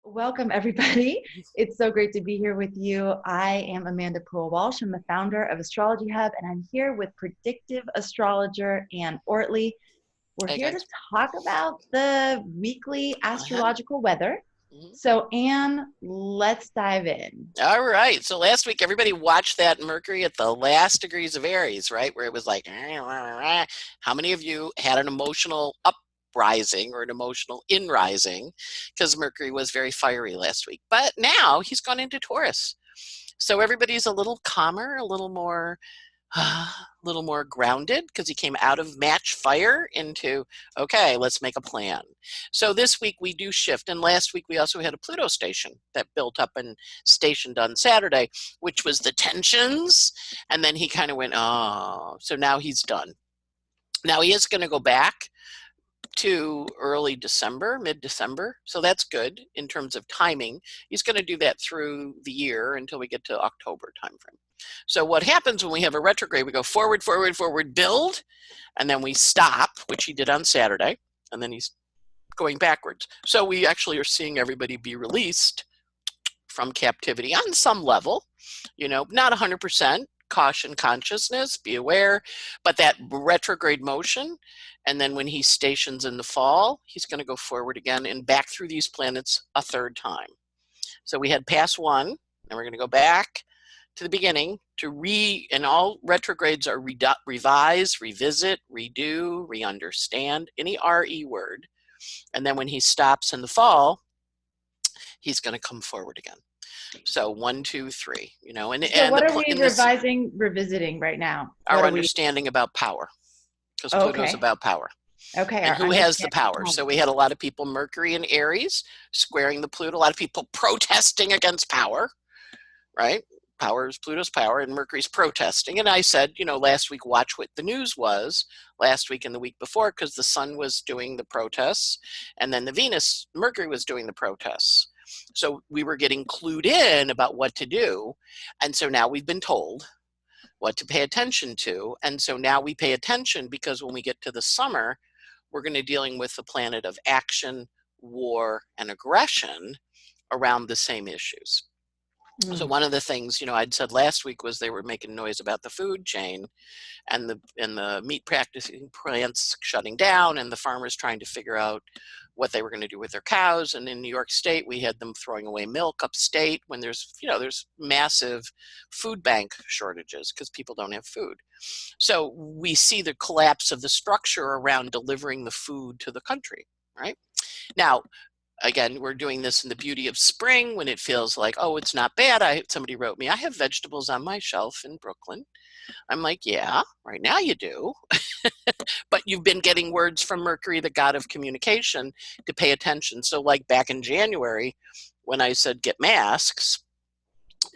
Welcome, everybody. It's so great to be here with you. I am Pua Walsh. I'm the founder of Astrology Hub, and I'm here with Predictive Astrologer Anne Ortelee. We're Hey here guys. to talk about the weekly astrological weather. Mhm. So, Anne, let's dive in. All right. So last week, everybody watched that Mercury at the last degrees of Aries, right? Where it was like, how many of you had an emotional uprising or an emotional inrising? Because Mercury was very fiery last week. But now he's gone into Taurus. So everybody's a little calmer, a little more grounded because he came out of match fire into, okay, let's make a plan. So this week we do shift. And last week we also had a Pluto station that built up and stationed on Saturday, which was the tensions. And then he kind of went, oh, so now he's done. Now he is going to go back to early December, mid-December. So that's good in terms of timing. He's going to do that through the year until we get to October timeframe. So what happens when we have a retrograde, we go forward, forward, forward, build, and then we stop, which he did on Saturday, and then he's going backwards. So we actually are seeing everybody be released from captivity on some level, not 100%. Caution, consciousness, be aware, but that retrograde motion, and then when he stations in the fall, he's going to go forward again and back through these planets a third time. So we had past one, and we're going to go back to the beginning and all retrogrades are revise, revisit, redo, re-understand, any RE word. And then when he stops in the fall, he's going to come forward again. So 1, 2, 3, So what are we revisiting right now? Our understanding about power, because Pluto's about power. Okay. And who has the power? So we had a lot of people, Mercury and Aries, squaring the Pluto. A lot of people protesting against power, right? Power is Pluto's power, and Mercury's protesting. And I said, last week, watch what the news was last week and the week before, because the Sun was doing the protests, and then Mercury was doing the protests. So we were getting clued in about what to do. And so now we've been told what to pay attention to. And so now we pay attention because when we get to the summer, we're going to be dealing with the planet of action, war, and aggression around the same issues. So one of the things, I'd said last week was they were making noise about the food chain and the meat practicing plants shutting down and the farmers trying to figure out what they were going to do with their cows. And in New York State, we had them throwing away milk upstate when there's massive food bank shortages because people don't have food. So we see the collapse of the structure around delivering the food to the country, right? Now, again, we're doing this in the beauty of spring when it feels like, oh, it's not bad. Somebody wrote me, I have vegetables on my shelf in Brooklyn. I'm like, yeah, right now you do. But you've been getting words from Mercury, the god of communication, to pay attention. So like back in January, when I said get masks,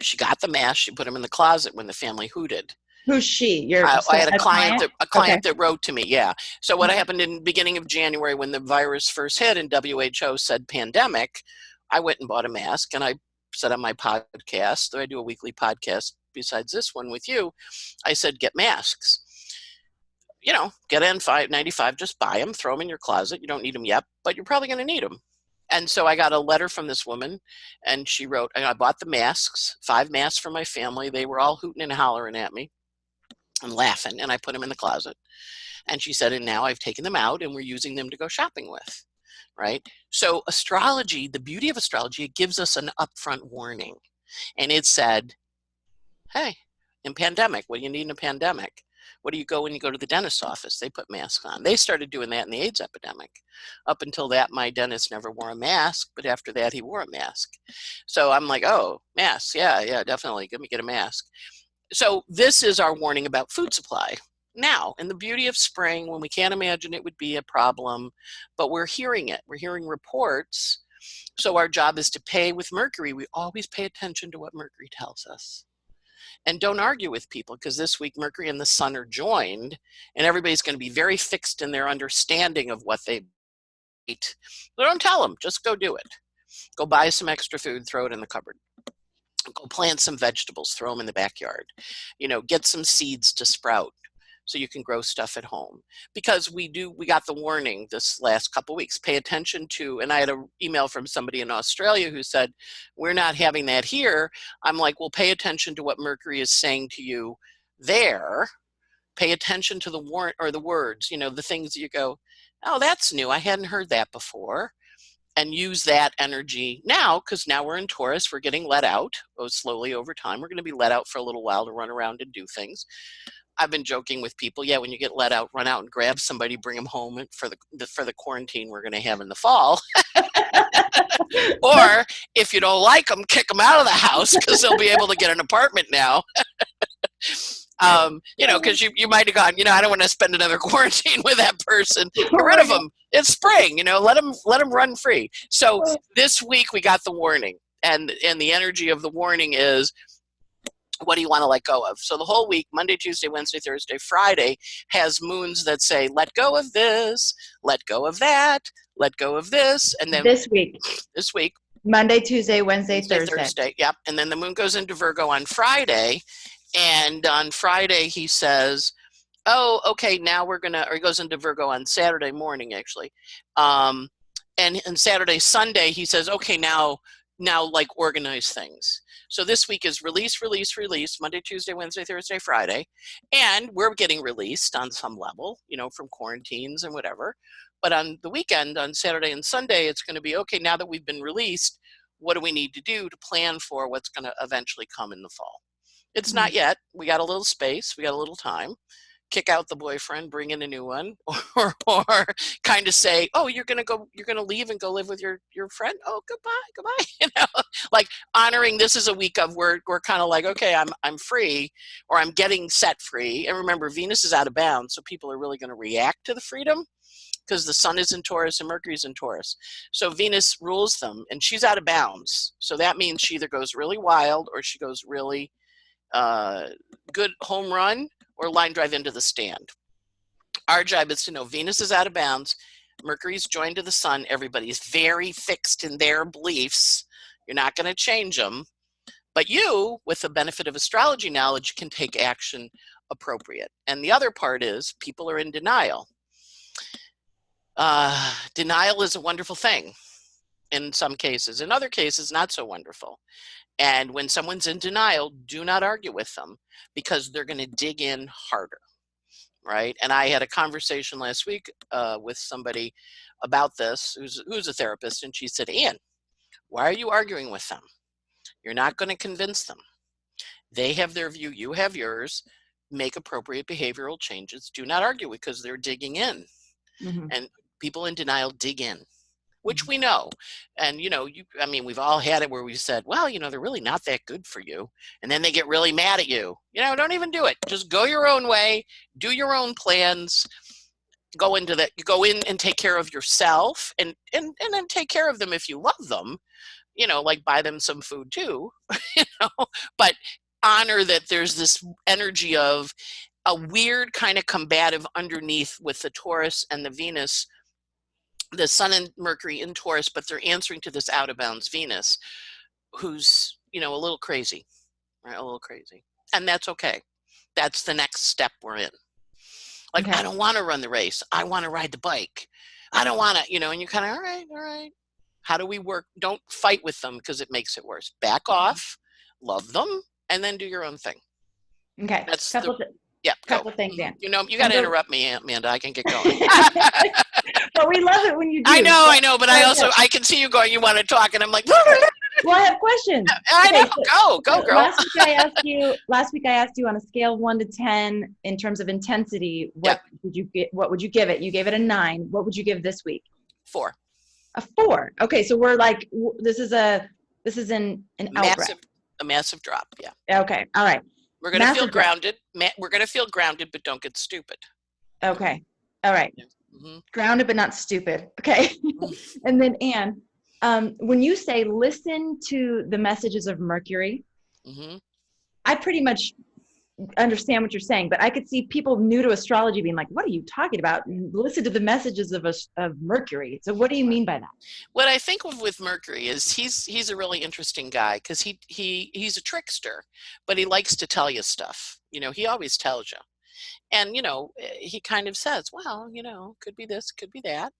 she got the masks, she put them in the closet when the family hooted. Who's she? I had a client that wrote to me. Yeah. So what happened in the beginning of January when the virus first hit and WHO said pandemic, I went and bought a mask and I said on my podcast, I do a weekly podcast besides this one with you, I said, get masks. Get N95, just buy them, throw them in your closet. You don't need them yet, but you're probably going to need them. And so I got a letter from this woman and she wrote, I bought the masks, 5 masks for my family. They were all hooting and hollering at me and laughing, and I put them in the closet. And she said, and now I've taken them out and we're using them to go shopping with, right? So astrology, the beauty of astrology, it gives us an upfront warning. And it said, hey, in pandemic, what do you need in a pandemic? What do you go when you go to the dentist's office? They put masks on. They started doing that in the AIDS epidemic. Up until that, my dentist never wore a mask, but after that, he wore a mask. So I'm like, oh, masks, yeah, definitely, let me get a mask. So this is our warning about food supply. Now, in the beauty of spring, when we can't imagine it would be a problem, but we're hearing it. We're hearing reports. So our job is to pay with Mercury. We always pay attention to what Mercury tells us. And don't argue with people, because this week Mercury and the Sun are joined, and everybody's going to be very fixed in their understanding of what they eat. So don't tell them. Just go do it. Go buy some extra food, throw it in the cupboard. Go plant some vegetables, throw them in the backyard. Get some seeds to sprout. so you can grow stuff at home. Because we got the warning this last couple weeks, pay attention to, and I had an email from somebody in Australia who said, we're not having that here. I'm like, well, pay attention to what Mercury is saying to you there. Pay attention to the warrant or the words, the things that you go, oh, that's new. I hadn't heard that before. And use that energy now, because now we're in Taurus. We're getting let out slowly over time. We're going to be let out for a little while to run around and do things. I've been joking with people, when you get let out, run out and grab somebody, bring them home for the quarantine we're going to have in the fall. Or if you don't like them, kick them out of the house, because they'll be able to get an apartment now. Because you might have gone, I don't want to spend another quarantine with that person. Get rid of them. It's spring, let them run free. So this week we got the warning, and the energy of the warning is, what do you want to let go of? So the whole week, Monday, Tuesday, Wednesday, Thursday, Friday, has moons that say, let go of this, let go of that, let go of this. And then this week, Monday, Tuesday, Wednesday, Thursday. Yep. And then the moon goes into Virgo on Friday. And on Friday, he says, oh, okay, now or he goes into Virgo on Saturday morning, actually. And Saturday, Sunday, he says, okay, now like organize things. So this week is release, Monday, Tuesday, Wednesday, Thursday, Friday. And we're getting released on some level, from quarantines and whatever. But on the weekend, on Saturday and Sunday, it's going to be, okay, now that we've been released, what do we need to do to plan for what's going to eventually come in the fall? It's not yet. We got a little space. We got a little time. Kick out the boyfriend, bring in a new one, or kind of say, oh, you're going to leave and go live with your friend. Oh, goodbye. Like honoring this is a week of we're kind of like, okay, I'm free, or I'm getting set free. And remember, Venus is out of bounds. So people are really going to react to the freedom, because the sun is in Taurus and Mercury's in Taurus. So Venus rules them, and she's out of bounds. So that means she either goes really wild or she goes really good home run or line drive into the stand. Our job is to know Venus is out of bounds, Mercury's joined to the sun, everybody's very fixed in their beliefs. You're not going to change them. But you, with the benefit of astrology knowledge, can take action appropriate. And the other part is people are in denial. Denial is a wonderful thing in some cases. In other cases, not so wonderful. And when someone's in denial, do not argue with them, because they're going to dig in harder, right? And I had a conversation last week with somebody about this, who's a therapist, and she said, Anne, why are you arguing with them? You're not going to convince them. They have their view, you have yours. Make appropriate behavioral changes. Do not argue, because they're digging in. Mm-hmm. And people in denial dig in, which we know. And, we've all had it where we said, well, they're really not that good for you. And then they get really mad at you. Don't even do it. Just go your own way, do your own plans, go in and take care of yourself, and then take care of them if you love them, like buy them some food too, but honor that there's this energy of a weird kind of combative underneath with the Taurus and the Venus, the sun and Mercury in Taurus, but they're answering to this out of bounds Venus, who's, a little crazy, right? A little crazy. And that's okay. That's the next step we're in. Like, okay. I don't want to run the race. I want to ride the bike. I don't want to, and you're kind of, all right. How do we work? Don't fight with them, because it makes it worse. Back off, love them, and then do your own thing. Okay. That's couple things, Dan. You got to interrupt me, Amanda. I can get going. But we love it when you do. I know, but I can see you going, you want to talk, and I'm like, well, I have questions. I know. Go, girl. Last week I asked you on a scale of 1 to 10 in terms of intensity, what would you give it? You gave it a 9. What would you give this week? 4. A 4. Okay, so we're like, this is an a massive drop. Yeah. Okay. All right. We're going to feel grounded. We're going to feel grounded, but don't get stupid. Okay. All right. Mm-hmm. Grounded, but not stupid. Okay. And then Anne, when you say listen to the messages of Mercury, mm-hmm. I pretty much understand what you're saying, but I could see people new to astrology being like, what are you talking about? Listen to the messages of Mercury. So what do you mean by that? What I think of with Mercury is he's a really interesting guy, because he's a trickster, but he likes to tell you stuff. He always tells you. And, he kind of says, well, could be this, could be that.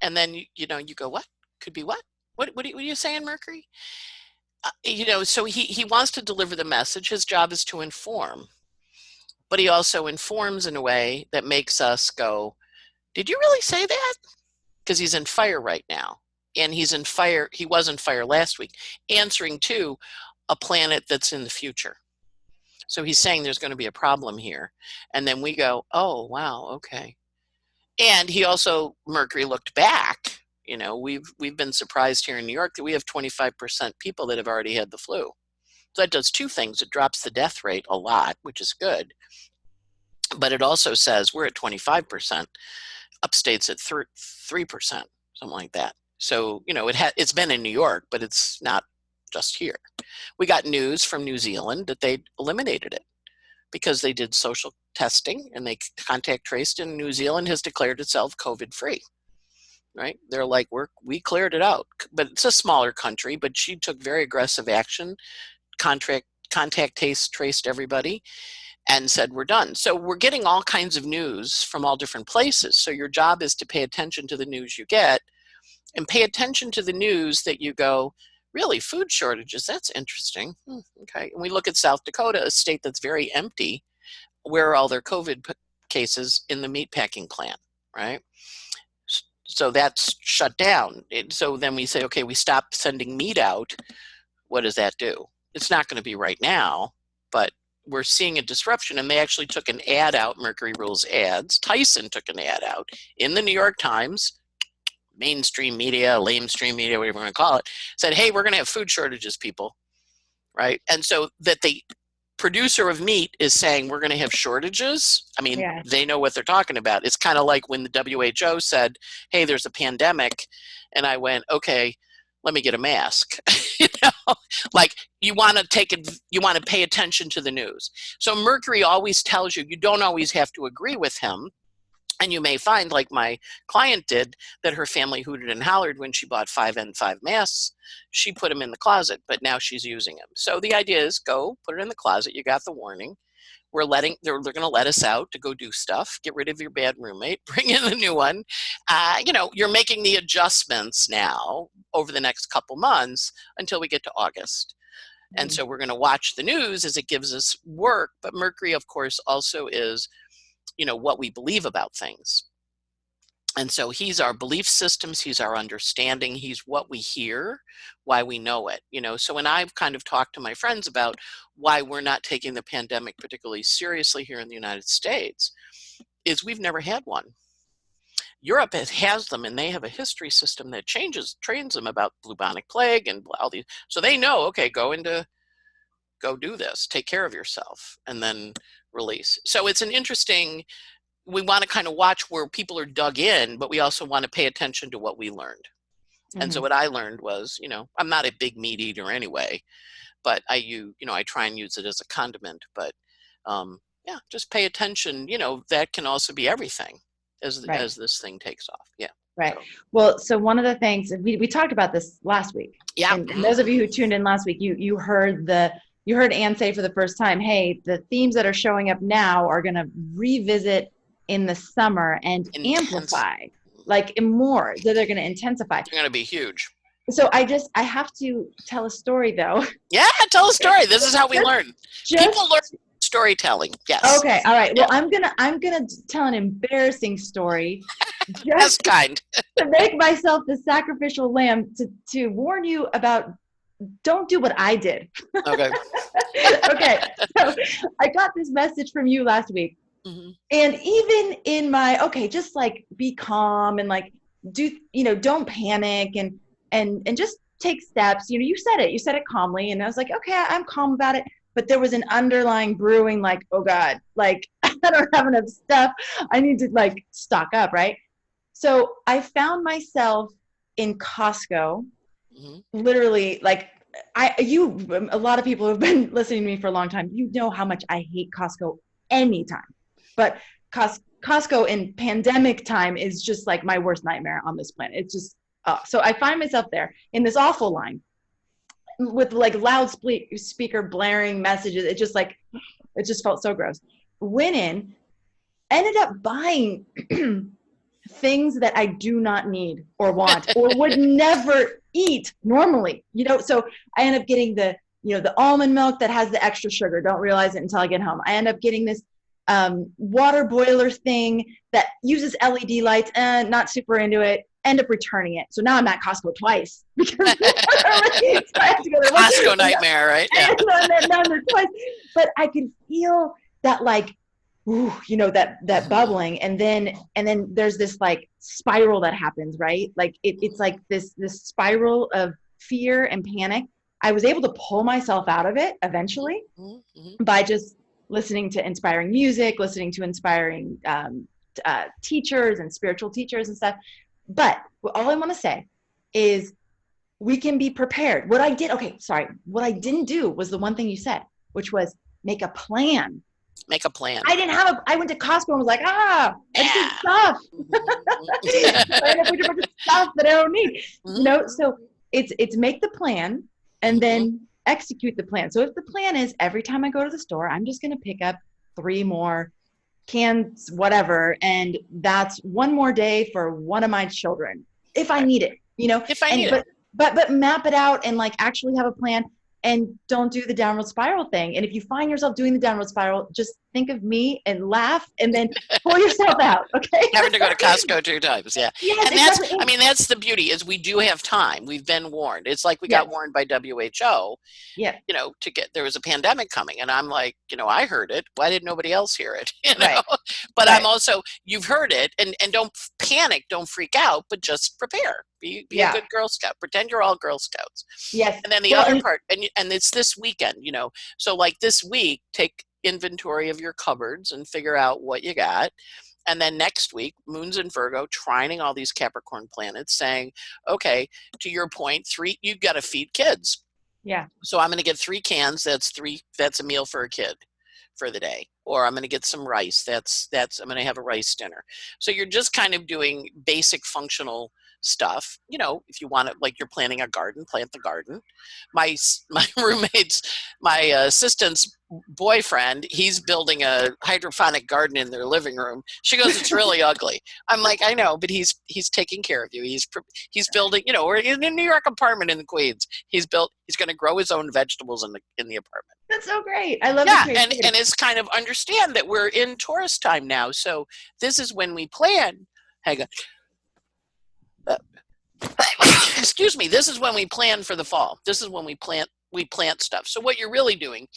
And then, you go, what? Could be what? What are you saying, Mercury? So he wants to deliver the message. His job is to inform. But he also informs in a way that makes us go, did you really say that? Because he's in fire right now. And he's in fire. He was in fire last week, answering to a planet that's in the future. So he's saying there's going to be a problem here. And then we go, oh, wow, okay. And he also, Mercury looked back. We've been surprised here in New York that we have 25% people that have already had the flu. So that does two things. It drops the death rate a lot, which is good. But it also says we're at 25%. Upstate's at 3%, something like that. So, it's been in New York, but it's not just here. We got news from New Zealand that they eliminated it because they did social testing and they contact traced, and New Zealand has declared itself COVID-free, right? They're like, we cleared it out. But it's a smaller country, but she took very aggressive action, contact traced everybody, and said, we're done. So we're getting all kinds of news from all different places. So your job is to pay attention to the news you get and pay attention to the news that you go, really, food shortages, that's interesting. Okay. And we look at South Dakota, a state that's very empty. Where are all their COVID cases? In the meatpacking plant, right? So that's shut down. So then we say, okay, we stop sending meat out. What does that do? It's not going to be right now, but we're seeing a disruption. And they actually took an ad out, Mercury rules ads. Tyson took an ad out in the New York Times, mainstream media, lamestream media, whatever you want to call it, said, hey, we're going to have food shortages, people, right? And so that the producer of meat is saying we're going to have shortages. I mean, They know what they're talking about. It's kind of like when the WHO said, hey, there's a pandemic. And I went, okay, let me get a mask. Like you want to pay attention to the news. So Mercury always tells you don't always have to agree with him. And you may find, like my client did, that her family hooted and hollered when she bought 5 N5 masks. She put them in the closet, but now she's using them. So the idea is go put it in the closet. You got the warning. They're going to let us out to go do stuff. Get rid of your bad roommate. Bring in a new one. You're making the adjustments now over the next couple months until we get to August. And so we're going to watch the news as it gives us work. But Mercury, of course, also is what we believe about things. And so he's our belief systems, he's our understanding, he's what we hear, why we know it. So when I've kind of talked to my friends about why we're not taking the pandemic particularly seriously here in the United States, is we've never had one. Europe has them, and they have a history system that trains them about bubonic plague and all these. So they know, okay, go do this, take care of yourself, and then release. So it's we want to kind of watch where people are dug in, but we also want to pay attention to what we learned. Mm-hmm. And so what I learned was, I'm not a big meat eater anyway, but I try and use it as a condiment, but just pay attention, that can also be everything as this thing takes off. Yeah. Right. Well, so one of the things we talked about this last week. Yeah. And those of you who tuned in last week, you heard Anne say for the first time, hey, the themes that are showing up now are going to revisit in the summer and amplify, like more. So they're going to intensify. They're going to be huge. So I have to tell a story though. Yeah, tell a story. This is how we learn. People learn storytelling. Yes. Okay. All right. Well, I'm gonna tell an embarrassing story. That's kind. To make myself the sacrificial lamb to warn you about. Don't do what I did. Okay. Okay. So I got this message from you last week. Mm-hmm. And even in my, just like be calm and like don't panic and just take steps. You said it calmly. And I was like, okay, I'm calm about it. But there was an underlying brewing, like, oh God, like I don't have enough stuff. I need to like stock up. Right. So I found myself in Costco. Mm-hmm. Literally, like a lot of people who have been listening to me for a long time, how much I hate Costco anytime. But Costco in pandemic time is just like my worst nightmare on this planet. It's just, so I find myself there in this awful line with like loudspeaker blaring messages. It just felt so gross. went in, ended up buying things that I do not need or want or would never eat normally, so I end up getting the almond milk that has the extra sugar. Don't realize it until I get home. I end up getting this water boiler thing that uses LED lights, and not super into it. End up returning it. So now I'm at Costco twice because I have to go there. Costco nightmare, right? Yeah. And now there's twice. But I could feel that, like, ooh, that bubbling, and then there's this like spiral that happens, right? Like it's like this spiral of fear and panic. I was able to pull myself out of it eventually by just listening to inspiring music, listening to inspiring teachers and spiritual teachers and stuff. But all I want to say is we can be prepared. What I didn't do was the one thing you said, which was make a plan. Make a plan. I went to Costco and was like, I just need stuff. I end up with a bunch of stuff that I don't need. So it's make the plan and then execute the plan. So if the plan is every time I go to the store, I'm just going to pick up 3 more cans, whatever, and that's 1 more day for one of my children if I need it, if I need it. But map it out and like actually have a plan, and don't do the downward spiral thing. And if you find yourself doing the downward spiral, just think of me and laugh and then pull yourself out. Okay. Having to go to Costco 2 times. Yeah. Yes, and exactly. that's the beauty, is we do have time. We've been warned. It's like we got warned by WHO, there was a pandemic coming, and I'm like, I heard it. Why did nobody else hear it? Right. But I'm also, you've heard it, and don't panic, don't freak out, but just prepare. Be a good Girl Scout. Pretend you're all Girl Scouts. Yes. And then the other part, and it's this weekend, so like this week, take inventory of your cupboards and figure out what you got. And then next week, Moon's in Virgo, trining all these Capricorn planets, saying, okay, to your point, 3, you've got to feed kids. Yeah. So I'm going to get 3 cans. That's a meal for a kid for the day. Or I'm going to get some rice. I'm going to have a rice dinner. So you're just kind of doing basic functional stuff. If you want it, like you're planting a garden, plant the garden. My assistant's boyfriend, he's building a hydroponic garden in their living room. She goes, it's really ugly. I'm like, I know, but he's taking care of you. He's building, we're in a New York apartment in the Queens. He's going to grow his own vegetables in the apartment. That's so great. I love it. Yeah, and it's kind of understand that we're in Taurus time now. So this is when we plan. Hang on. Excuse me. This is when we plan for the fall. This is when we plant stuff. So what you're really doing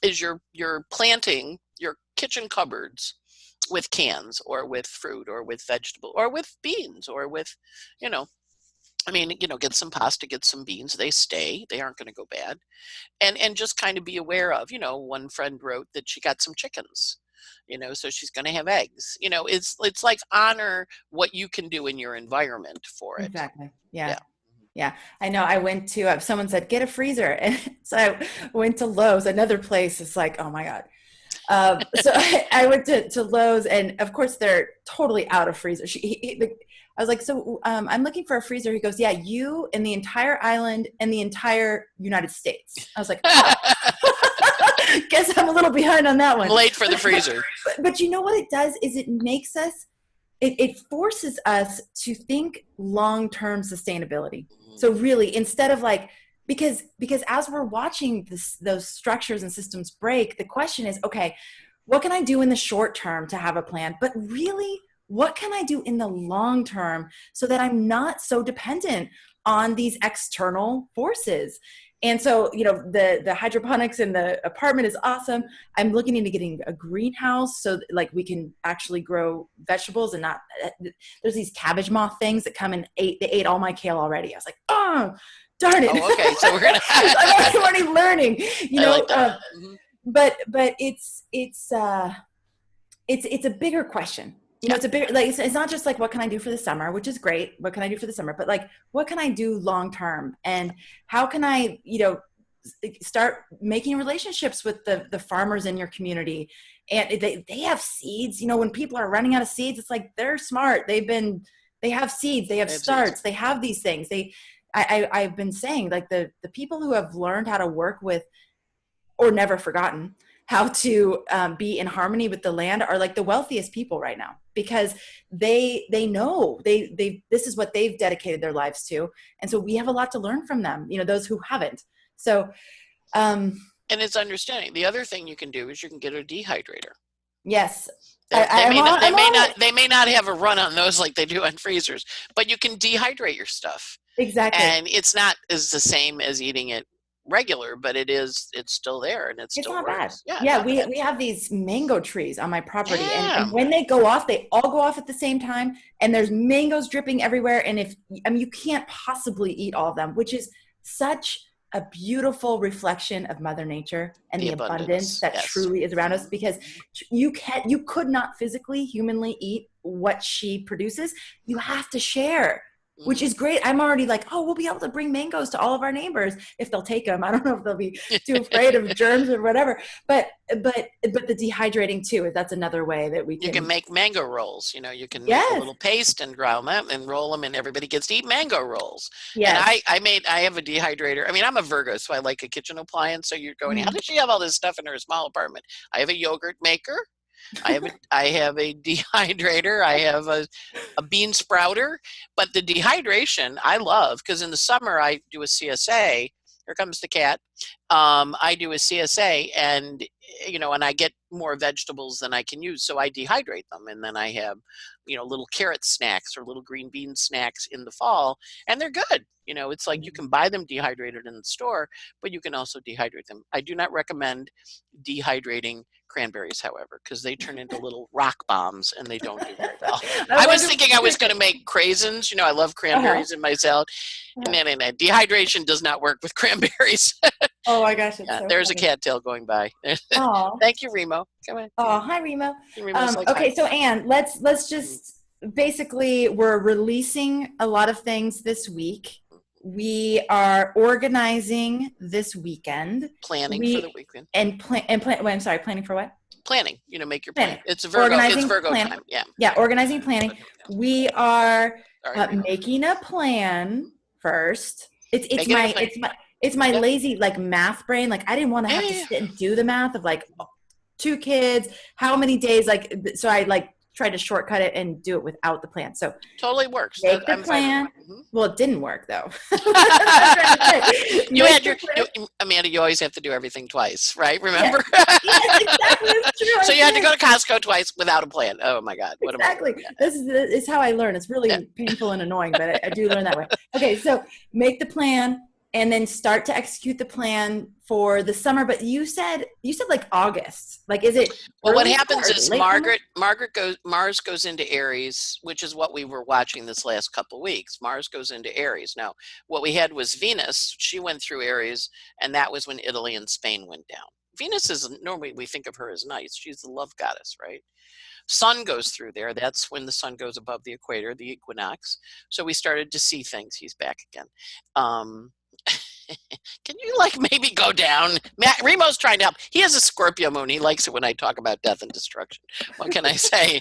is you're planting your kitchen cupboards with cans or with fruit or with vegetable or with beans or with, get some pasta, get some beans. They stay. They aren't going to go bad. And just kind of be aware of, one friend wrote that she got some chickens. So she's going to have eggs. It's like honor what you can do in your environment for it. Exactly. Yeah. I know. I went to, someone said, get a freezer. And so I went to Lowe's, another place. It's like, oh my God. So I went to Lowe's, and of course they're totally out of freezer. I was like, so I'm looking for a freezer. He goes, yeah, you and the entire island and the entire United States. I was like, oh. Guess I'm a little behind on that one. Late for the freezer. But you know what it does is it makes us, it forces us to think long-term sustainability. So really, instead of like, because as we're watching those structures and systems break, the question is, okay, what can I do in the short term to have a plan? But really, what can I do in the long term so that I'm not so dependent on these external forces? And so, the hydroponics in the apartment is awesome. I'm looking into getting a greenhouse so that, like, we can actually grow vegetables and not, there's these cabbage moth things that come and they ate all my kale already. I was like, oh, darn it. Oh, okay. So we're going to, I'm already learning, like that. But it's a bigger question. It's a bigger, like, it's not just like, what can I do for the summer, which is great. What can I do for the summer? But like, what can I do long-term? And how can I, start making relationships with the farmers in your community? And they have seeds, when people are running out of seeds, it's like, they're smart. They have seeds, they have starts, seeds. They have these things. I've been saying, like, the people who have learned how to work with, or never forgotten, how to be in harmony with the land are like the wealthiest people right now, because they know this is what they've dedicated their lives to. And so we have a lot to learn from them, those who haven't. So, and it's understanding. The other thing you can do is you can get a dehydrator. Yes. They may not have a run on those like they do on freezers, but you can dehydrate your stuff. Exactly. And it's not as the same as eating it regular, but it's still there, and it's still not works. bad. Yeah, we have these mango trees on my property, and when they go off, they all go off at the same time, and there's mangoes dripping everywhere. And you can't possibly eat all of them, which is such a beautiful reflection of Mother Nature and the abundance that truly is around us, because you could not physically, humanly eat what she produces. You have to share, which is great. I'm already like, we'll be able to bring mangoes to all of our neighbors if they'll take them. I don't know if they'll be too afraid of germs or whatever, but the dehydrating too, that's another way that you can make mango rolls. You can make a little paste and ground them and roll them, and everybody gets to eat mango rolls. Yes. And I have a dehydrator. I mean, I'm a Virgo, so I like a kitchen appliance. So you're going, how does she have all this stuff in her small apartment? I have a yogurt maker. I have a dehydrator. I have a bean sprouter. But the dehydration I love, because in the summer I do a CSA. Here comes the cat. I do a CSA, and and I get more vegetables than I can use, so I dehydrate them, and then I have little carrot snacks or little green bean snacks in the fall, and they're good. It's like you can buy them dehydrated in the store, but you can also dehydrate them. I do not recommend dehydrating cranberries, however, because they turn into little rock bombs and they don't do very well. I was thinking I was going to make craisins. I love cranberries in my salad. And dehydration does not work with cranberries. Oh my gosh. So there's funny. A cattail going by. Thank you, Remo. Come on. Oh, hi, Remo. Okay, so Anne, let's just basically, we're releasing a lot of things this week. We are organizing this weekend. Planning for the weekend. Planning for what? Planning. Make your plan. It's Virgo time. Yeah. Yeah, organizing, planning. We are making a plan first. It's my lazy math brain. I didn't want to have to sit and do the math of 2 kids, how many days, so I tried to shortcut it and do it without the plan. So totally works. Make the plan. Well, it didn't work though. Amanda, you always have to do everything twice, right? Remember? Yes, exactly. It's true. So you had to go to Costco twice without a plan. Oh my God. Exactly. This is how I learn. It's really painful and annoying, but I do learn that way. Okay. So make the plan and then start to execute the plan for the summer. But you said August. Is it? Well, what happens is Mars goes into Aries, which is what we were watching this last couple of weeks. Mars goes into Aries. Now, what we had was Venus. She went through Aries, and that was when Italy and Spain went down. Venus is normally, we think of her as nice. She's the love goddess, right? Sun goes through there. That's when the sun goes above the equator, the equinox. So we started to see things. He's back again. Can you maybe go down? Remo's trying to help. He has a Scorpio moon. He likes it when I talk about death and destruction. What can I say?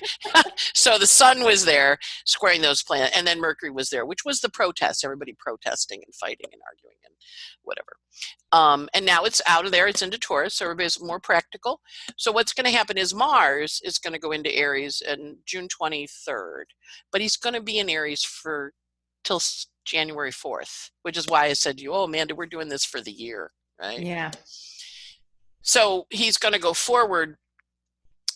So the sun was there squaring those planets, and then Mercury was there, which was the protest, everybody protesting and fighting and arguing and whatever. And now it's out of there. It's into Taurus, so everybody's more practical. So what's going to happen is Mars is going to go into Aries on June 23rd, but he's going to be in Aries till January 4th, which is why I said to you, Amanda, we're doing this for the year, right? Yeah. So he's going to go forward.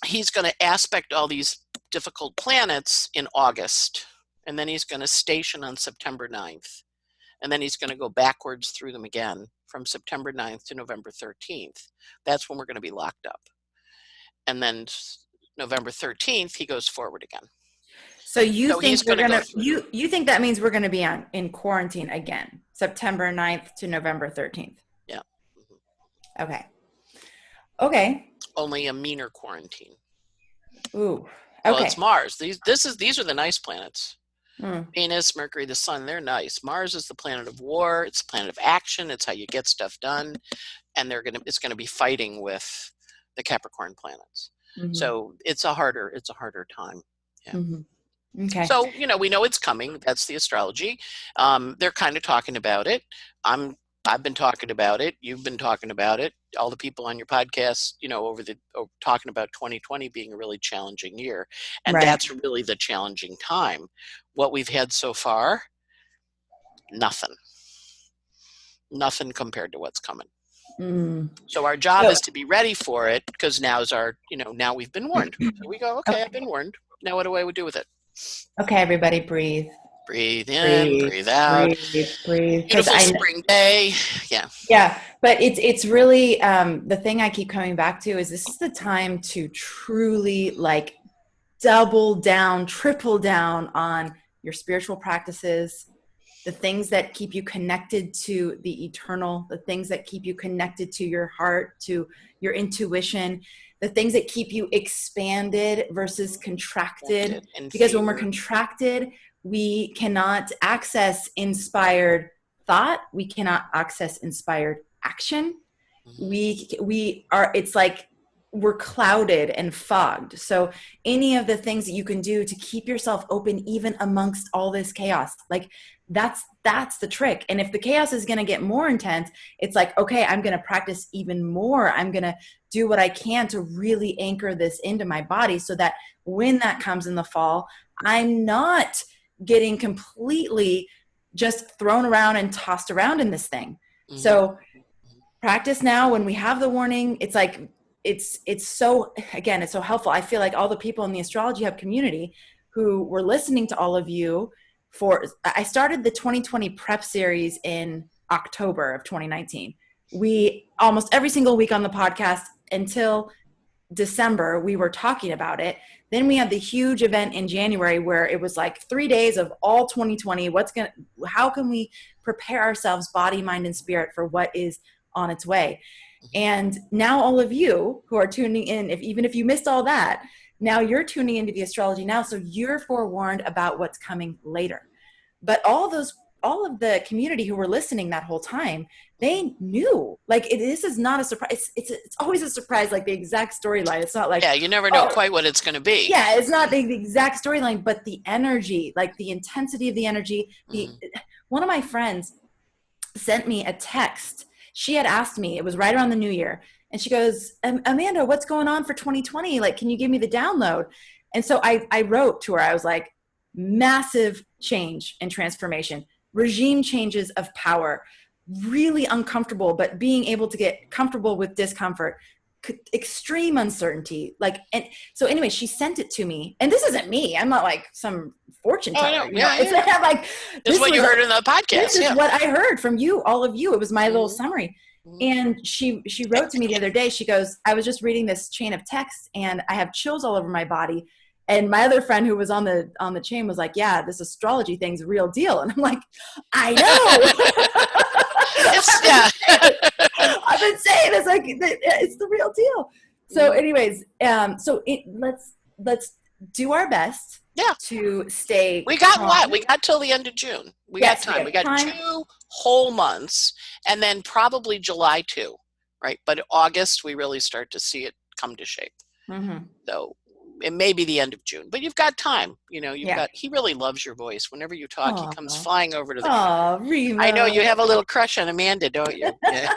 He's going to aspect all these difficult planets in August, and then he's going to station on September 9th. And then he's going to go backwards through them again from September 9th to November 13th. That's when we're going to be locked up. And then November 13th, he goes forward again. So you think you think that means we're going to be in quarantine again, September 9th to November 13th? Yeah. Mm-hmm. Okay. Only a meaner quarantine. Ooh. Okay. Well, it's Mars. These are the nice planets. Venus, Mercury, the sun, they're nice. Mars is the planet of war. It's the planet of action. It's how you get stuff done. And it's going to be fighting with the Capricorn planets. Mm-hmm. So it's a harder time. Yeah. Mm-hmm. Okay. So, we know it's coming. That's the astrology. They're kind of talking about it. I'm I've been talking about it. You've been talking about it. All the people on your podcast, talking about 2020 being a really challenging year. And Right. that's really the challenging time. What we've had so far, nothing. Nothing compared to what's coming. So our job is to be ready for it, because now we've been warned. So we go, okay, I've been warned. Now what do I do with it? Okay, everybody breathe. Breathe in, breathe out. Breathe. Beautiful spring day. Yeah. Yeah, but it's really the thing I keep coming back to is this is the time to truly like double down, triple down on your spiritual practices, the things that keep you connected to the eternal, the things that keep you connected to your heart, to your intuition, the things that keep you expanded versus contracted. Because when we're contracted, we cannot access inspired thought. We cannot access inspired action. We are, it's like we're clouded and fogged. So any of the things that you can do to keep yourself open, even amongst all this chaos, like that's the trick. And if the chaos is going to get more intense, it's like, okay, I'm going to practice even more. I'm going to do what I can to really anchor this into my body so that when that comes in the fall, I'm not getting completely just thrown around and tossed around in this thing. So practice now. When we have the warning, it's like, it's so helpful. I feel like all the people in the Astrology Hub community who were listening to all of you I started the 2020 prep series in October of 2019. We almost every single week on the podcast until December, we were talking about it. Then we had the huge event in January where it was like 3 days of all 2020. How can we prepare ourselves, body, mind, and spirit for what is on its way? And now all of you who are tuning in, even if you missed all that, now you're tuning into the astrology now. So you're forewarned about what's coming later. But all of the community who were listening that whole time, they knew, like, this is not a surprise. It's always a surprise, like the exact storyline. It's not like, yeah, you never know quite what it's going to be. Yeah, it's not the exact storyline, but the energy, like the intensity of the energy. One of my friends sent me a text. She had asked me, it was right around the new year. And she goes, Amanda, what's going on for 2020? Like, can you give me the download? And so I wrote to her. I was like, massive change and transformation, regime changes of power, really uncomfortable, but being able to get comfortable with discomfort, extreme uncertainty. And so anyway, she sent it to me. And this isn't me. I'm not like some fortune teller. It's like, this is what you heard in the podcast. This is what I heard from you, all of you. It was my little summary. And she wrote to me the other day. She goes, I was just reading this chain of texts and I have chills all over my body. And my other friend who was on the chain was like, yeah, this astrology thing's a real deal. And I'm like, I know. I've been saying it's like, it's the real deal. So anyways, let's do our best to stay. We got calm. We got till the end of June. We got time. We got 2 whole months, and then probably July too, right? But August, we really start to see it come to shape. So it may be the end of June, but you've got time. He really loves your voice. Whenever you talk, he comes flying over to the Rima. I know you have a little crush on Amanda, don't you? Yeah.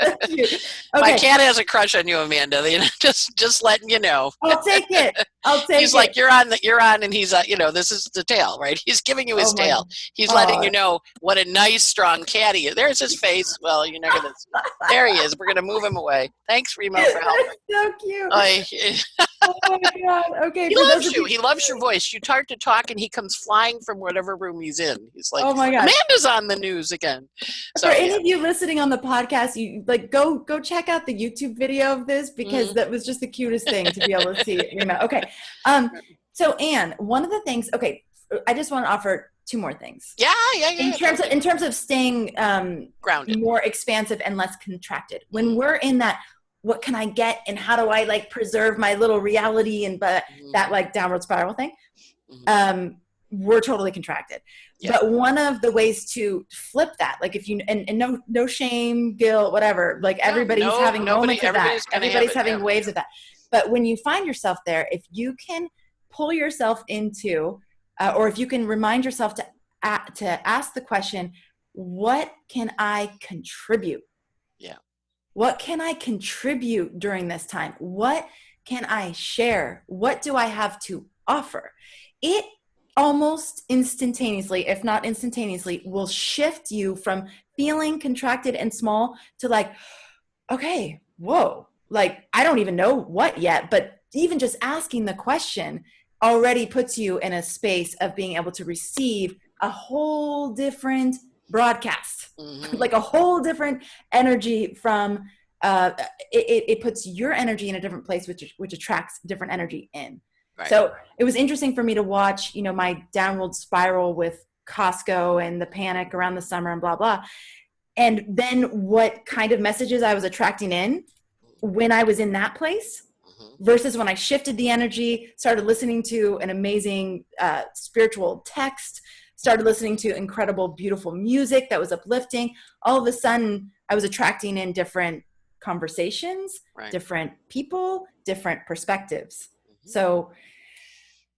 So cute. Okay. My cat has a crush on you, Amanda. Just letting you know. I'll take it. He's like, you're on, and he's this is the tail, right? He's giving you his tail. He's letting you know what a nice, strong cat he is. There's his face. Well, you're not gonna. There he is. We're gonna move him away. Thanks, Remo, for helping. So cute. Oh my God. Okay. He loves you. He loves your voice. You start to talk and he comes flying from whatever room he's in. He's like, oh my God, Amanda's on the news again. So, for any of you listening on the podcast, you go check out the YouTube video of this because that was just the cutest thing to be able to see. Okay. So Anne, one of the things, I just want to offer 2 more things. Yeah. In terms of staying grounded, more expansive and less contracted. When we're in that, what can I get and how do I preserve my little reality and that downward spiral thing? We're totally contracted. Yeah. But one of the ways to flip that, if you, and no shame, guilt, whatever, everybody's having moments of that. Everybody's having waves of that. But when you find yourself there, if you can pull yourself into, or if you can remind yourself to ask the question, what can I contribute? Yeah. What can I contribute during this time? What can I share? What do I have to offer? It almost instantaneously, if not instantaneously, will shift you from feeling contracted and small to like, okay, whoa, like I don't even know what yet, but even just asking the question already puts you in a space of being able to receive a whole different broadcast, like a whole different energy from it puts your energy in a different place, which attracts different energy in. Right. So it was interesting for me to watch, my downward spiral with Costco and the panic around the summer and blah, blah. And then what kind of messages I was attracting in when I was in that place versus when I shifted the energy, started listening to an amazing spiritual text, started listening to incredible, beautiful music that was uplifting. All of a sudden, I was attracting in different conversations, different people, different perspectives. So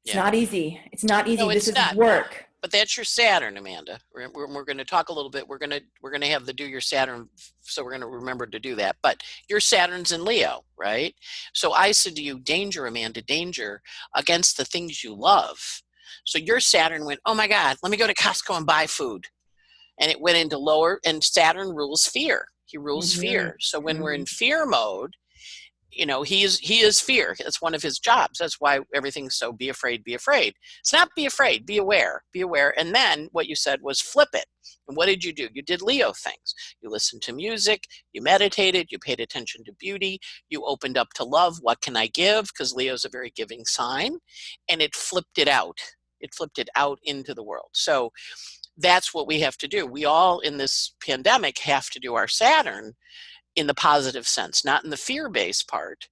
it's not easy. It's not easy. No, this is work. But that's your Saturn, Amanda. We're going to talk a little bit. We're going to have the Do Your Saturn, so we're going to remember to do that. But your Saturn's in Leo, right? So I said to you, danger, Amanda, danger against the things you love. So your Saturn went, oh my God, let me go to Costco and buy food. And it went into lower, and Saturn rules fear. He rules fear. So when we're in fear mode, he is fear. That's one of his jobs. That's why everything's so be afraid, be afraid. It's not be afraid, be aware, be aware. And then what you said was flip it. And what did you do? You did Leo things. You listened to music, you meditated, you paid attention to beauty, you opened up to love. What can I give? Because Leo's a very giving sign. And it flipped it out. It flipped it out into the world. So that's what we have to do. We all in this pandemic have to do our Saturn in the positive sense, not in the fear-based part,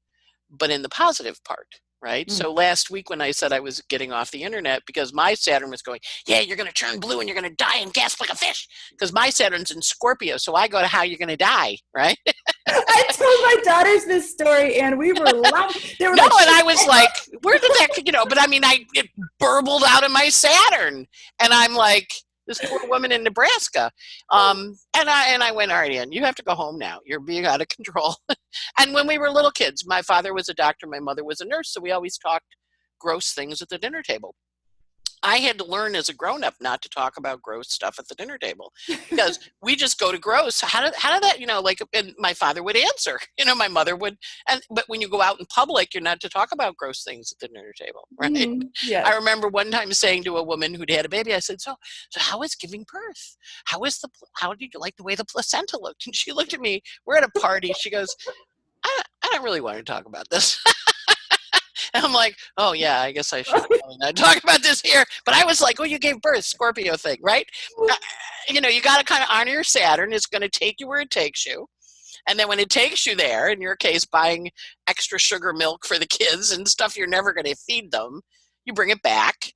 but in the positive part, right? So last week when I said I was getting off the internet because my Saturn was going, yeah, you're going to turn blue and you're going to die and gasp like a fish, because my Saturn's in Scorpio, so I go to how you're going to die, right? I told my daughters this story and we were laughing. And I was like, where did that, but I mean, it burbled out of my Saturn, and I'm like, this poor woman in Nebraska. And I went, all right, Ann, you have to go home now. You're being out of control. And when we were little kids, my father was a doctor, my mother was a nurse, so we always talked gross things at the dinner table. I had to learn as a grown-up not to talk about gross stuff at the dinner table, because we just go to gross. How did that, and my father would answer, my mother would, but when you go out in public, you're not to talk about gross things at the dinner table, right? Yes. I remember one time saying to a woman who'd had a baby, I said, so how is giving birth? How did you like the way the placenta looked? And she looked at me, we're at a party. She goes, I don't really want to talk about this. And I'm like, oh yeah, I guess I should probably not talk about this here. But I was like, oh, you gave birth, Scorpio thing, right? You got to kind of honor your Saturn. It's going to take you where it takes you. And then when it takes you there, in your case, buying extra sugar milk for the kids and stuff you're never going to feed them, you bring it back.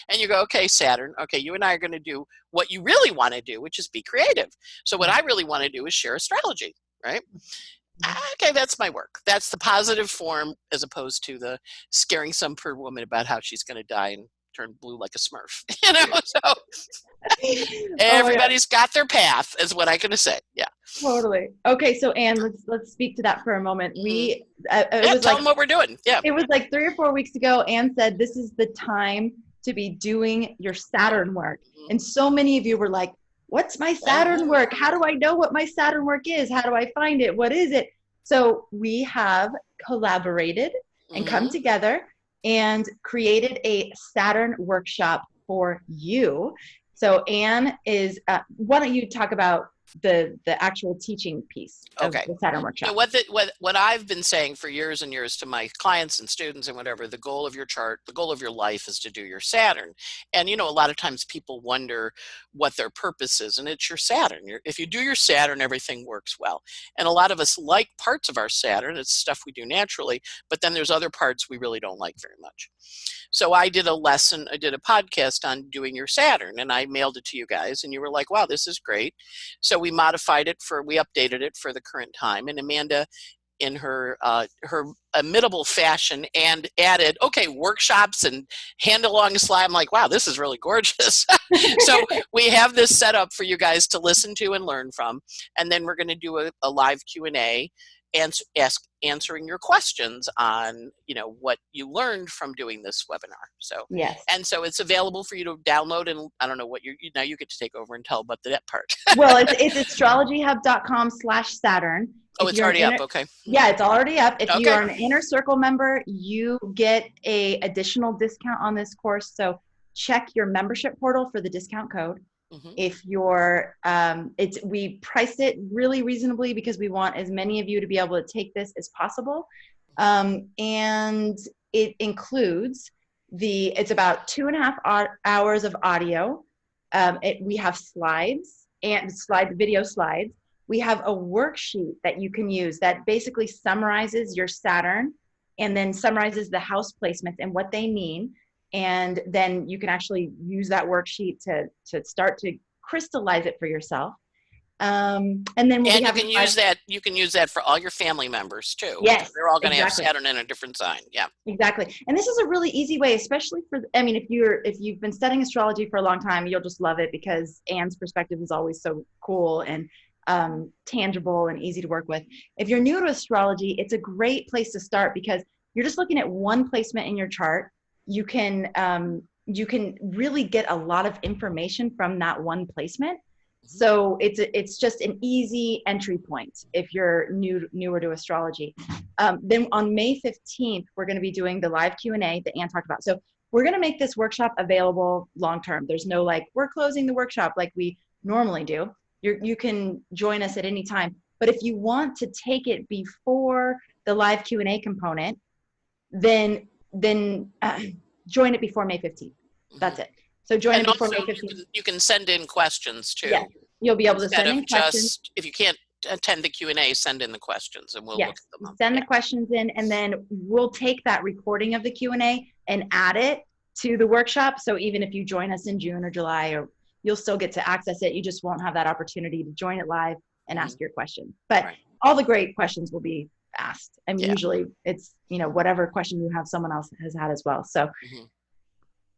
And you go, okay, Saturn, okay, you and I are going to do what you really want to do, which is be creative. So what I really want to do is share astrology, right? Okay, that's my work. That's the positive form, as opposed to the scaring some poor woman about how she's going to die and turn blue like a Smurf. So everybody's got their path, is what I'm going to say. Yeah. Totally. Okay, so Anne, let's speak to that for a moment. Tell them what we're doing. Yeah. It was like 3 or 4 weeks ago. Anne said this is the time to be doing your Saturn work, and so many of you were like, what's my Saturn work? How do I know what my Saturn work is? How do I find it? What is it? So we have collaborated and come together and created a Saturn workshop for you. So Anne is, why don't you talk about the actual teaching piece of the Saturn workshop? What I've been saying for years and years to my clients and students and whatever, the goal of your chart, the goal of your life is to do your Saturn. And a lot of times people wonder what their purpose is, and it's your Saturn. If you do your Saturn, everything works well. And a lot of us like parts of our Saturn. It's stuff we do naturally, but then there's other parts we really don't like very much. So I did a podcast on doing your Saturn, and I mailed it to you guys, and you were like, wow, this is great. So we updated it for the current time. And Amanda, in her imitable fashion and added, okay, workshops and hand along slide. I'm like, wow, this is really gorgeous. So we have this set up for you guys to listen to and learn from. And then we're going to do a live Q&A and answering your questions on, what you learned from doing this webinar. So, yes. And so it's available for you to download, and I don't know what now you get to take over and tell about that part. Well, it's astrologyhub.com/Saturn. Oh, it's already up. Okay. Yeah, it's already up. If you Okay. are an Inner Circle member, you get a additional discount on this course. So check your membership portal for the discount code. Mm-hmm. If you're, we priced it really reasonably because we want as many of you to be able to take this as possible. And it includes it's about 2.5 hours of audio. We have slides and video slides. We have a worksheet that you can use that basically summarizes your Saturn and then summarizes the house placements and what they mean. And then you can actually use that worksheet to start to crystallize it for yourself. And then you can use that for all your family members too. Yes, they're all going to have Saturn in a different sign. Yeah, exactly. And this is a really easy way, especially if you've been studying astrology for a long time, you'll just love it because Anne's perspective is always so cool and tangible and easy to work with. If you're new to astrology, it's a great place to start because you're just looking at one placement in your chart. You can really get a lot of information from that one placement. So it's just an easy entry point if you're newer to astrology. Then on May 15th, we're going to be doing the live Q&A that Anne talked about. So we're going to make this workshop available long-term. There's no we're closing the workshop like we normally do. You can join us at any time. But if you want to take it before the live Q&A component, then join it before May 15th. That's it. So join it before May 15th. You can send in questions too. Yeah, you'll be able to send in questions. If you can't attend the Q&A, send in the questions and we'll look at them. Send the questions in, and then we'll take that recording of the Q&A and add it to the workshop. So even if you join us in June or July, you'll still get to access it. You just won't have that opportunity to join it live and ask your question. But all the great questions will be asked. And usually it's, whatever question you have, someone else has had as well. So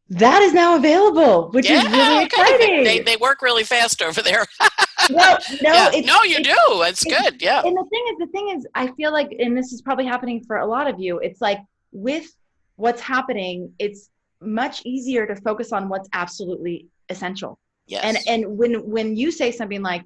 that is now available, which is really exciting. They work really fast over there. Well, no, you do. It's good. Yeah. And the thing is, I feel like, and this is probably happening for a lot of you, it's like with what's happening, it's much easier to focus on what's absolutely essential. Yes. And when you say something like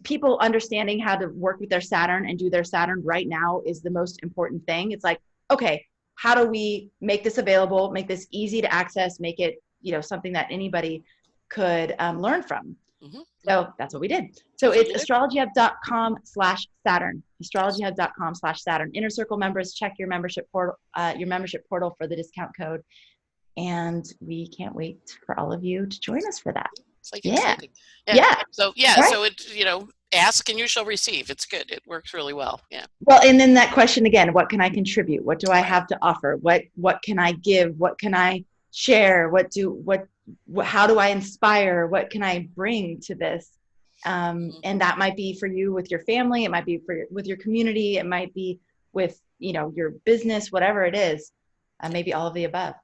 people understanding how to work with their Saturn and do their Saturn right now is the most important thing. It's like, okay, how do we make this available, make this easy to access, make it, something that anybody could learn from. So that's what we did. So it's astrologyhub.com/Saturn, astrologyhub.com/Saturn. Inner Circle members, check your membership portal for the discount code. And we can't wait for all of you to join us for that. It's like exciting. So it, ask and you shall receive. It's good. It works really well. Yeah. Well, and then that question again, what can I contribute? What do I have to offer? What can I give? What can I share? How do I inspire? What can I bring to this? And that might be for you with your family. It might be with your community. It might be with, your business, whatever it is, maybe all of the above.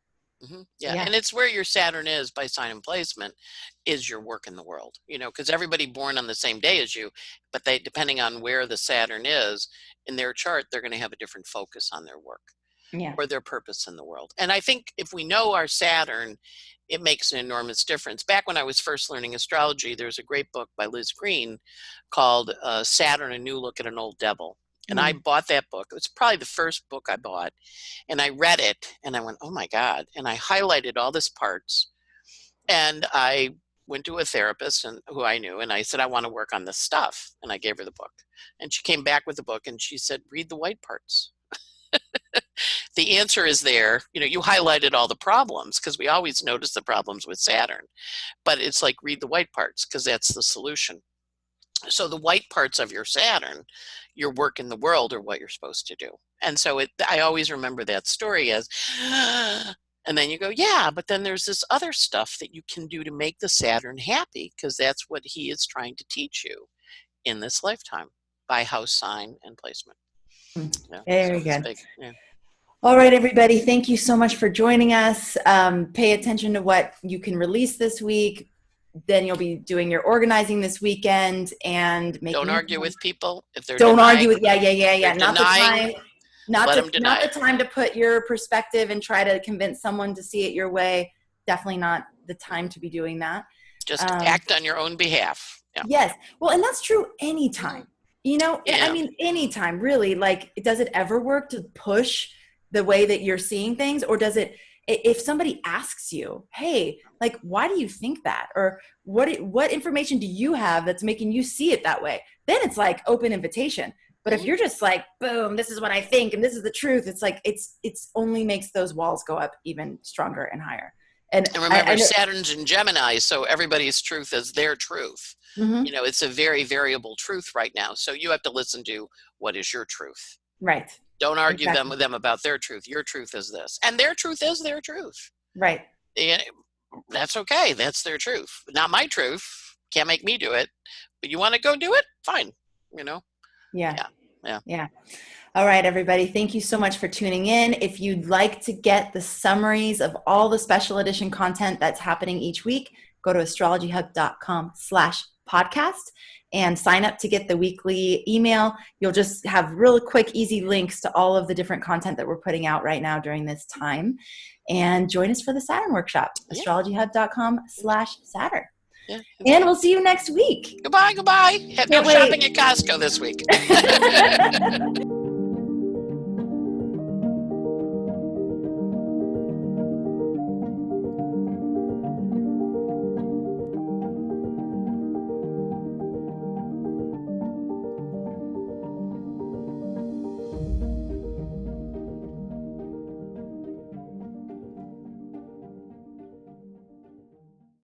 Yeah. And it's where your Saturn is by sign and placement is your work in the world, because everybody born on the same day as you, but depending on where the Saturn is in their chart, they're going to have a different focus on their work or their purpose in the world. And I think if we know our Saturn, it makes an enormous difference. Back when I was first learning astrology, there's a great book by Liz Green called Saturn, A New Look at an Old Devil. And I bought that book. It was probably the first book I bought. And I read it and I went, oh my God. And I highlighted all these parts. And I went to a therapist who I knew. And I said, I want to work on this stuff. And I gave her the book. And she came back with the book and she said, read the white parts. The answer is there. You highlighted all the problems because we always notice the problems with Saturn. But it's like, read the white parts because that's the solution. So the white parts of your Saturn, your work in the world, are what you're supposed to do. And so I always remember that story as, and then you go, yeah, but then there's this other stuff that you can do to make the Saturn happy because that's what he is trying to teach you in this lifetime by house sign and placement. Yeah, Very so good. big. Yeah. All right, everybody. Thank you so much for joining us. Pay attention to what you can release this week. Then you'll be doing your organizing this weekend and making. Don't argue with people if they're Don't denying, argue with not denying, the time. Not the time to put your perspective and try to convince someone to see it your way. Definitely not the time to be doing that. Just act on your own behalf. Yeah. Yes. Well, and that's true anytime. Yeah. I mean, anytime, really. Like, does it ever work to push the way that you're seeing things? Or does it, if somebody asks you, hey, like, why do you think that? Or what information do you have that's making you see it that way? Then it's like open invitation. But if you're just like, boom, this is what I think and this is the truth, it's like, it's only makes those walls go up even stronger and higher. And remember, Saturn's in Gemini, so everybody's truth is their truth. Mm-hmm. You know, it's a very variable truth right now. So you have to listen to what is your truth. Right. Don't argue with them about their truth. Your truth is this. And their truth is their truth. Right. And that's okay. That's their truth. Not my truth. Can't make me do it. But you want to go do it? Fine. You know? Yeah. All right, everybody. Thank you so much for tuning in. If you'd like to get the summaries of all the special edition content that's happening each week, go to astrologyhub.com/podcast and sign up to get the weekly email. You'll just have really quick, easy links to all of the different content that we're putting out right now during this time. And join us for the Saturn Workshop, astrologyhub.com/Saturn. Yeah. And we'll see you next week. Goodbye. Have no shopping at Costco this week.